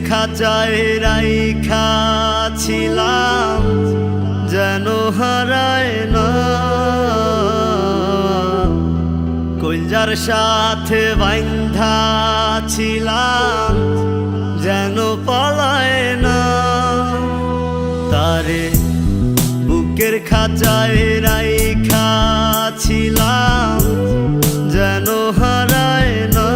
খাঁচায় রাইখা ছিলাম যেন হারায় না, কইলজার সাথে বাইন্ধা ছিলাম যেন পলায় না। তারে বুকের খাঁচায় রাইখা ছিলাম যেন হারায় না,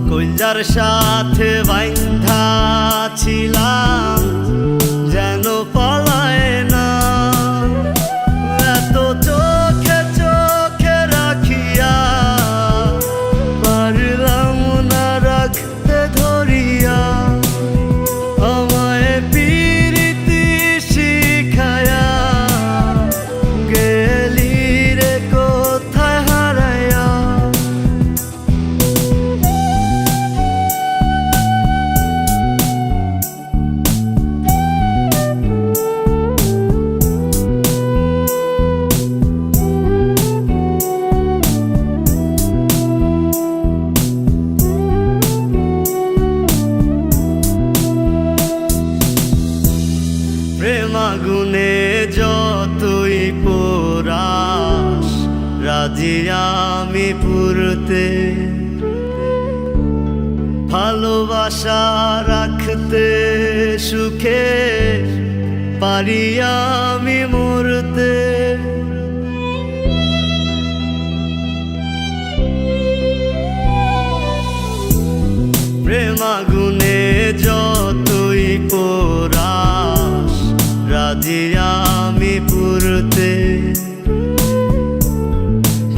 কইলজার সাথে বাইন্ধা ছিলাম যেন পলায় না। এত চোখে চোখে রাখিয়া পারলাম না রাখতে ধরিয়া, আমায় পিরিতি শিখায়া গেলি রে কোথায় হারায়া। প্রেম আগুনে যতই পোড়াস রাজি আমি পুরতে, ভালোবাসা রাখতে সুখে পারি আমি মরতে। প্রেম আগুনে যতই পোড়াস রাজি আমি পুরতে,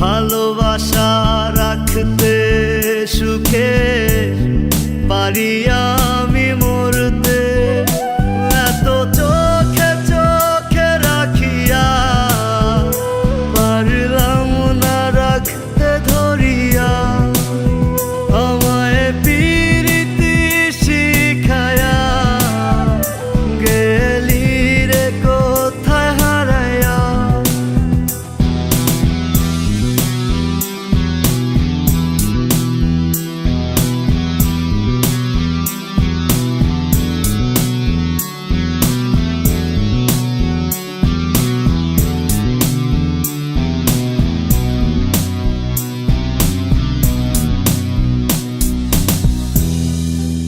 ভালোবাসা রাখতে সুখে পারি আমি মরতে। এত চোখে চোখে রাখিয়া পারলাম না রাখতে ধরিয়া, আমায় পিরিতি শিখায়া গেলি রে কোথায় হারায়া।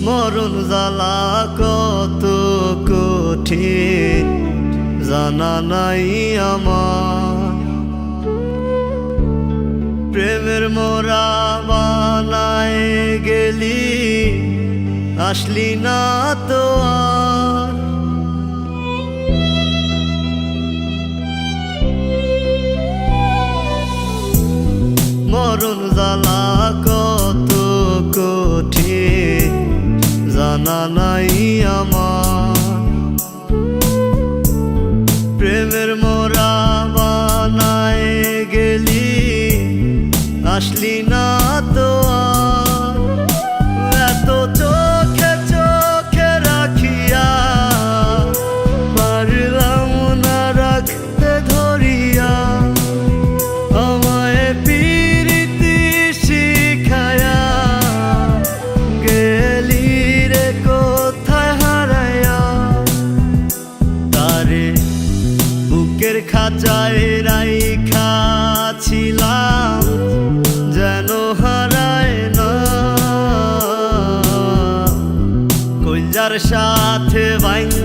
মরণ জ্বালা কত কঠিন জানা নাই আমার, প্রেমের মোরা বানায় গেলি আসলি না তো আর। মরণ জ্বালা কত কঠিন জানা নাই আমার, প্রেমের মোরা বানায় গেলি আসলি না তো আর। এত চোখে চোখে রাখিয়া পারলাম না রাখতে ধরিয়া, আমায় পিরিতি শিখায়া গেলি রে কোথায় হারায়া। তারে বুকের খাঁচায় রাইখা ছিলাম যেন হারায় না, কইলজার সাথে বাইন্ধা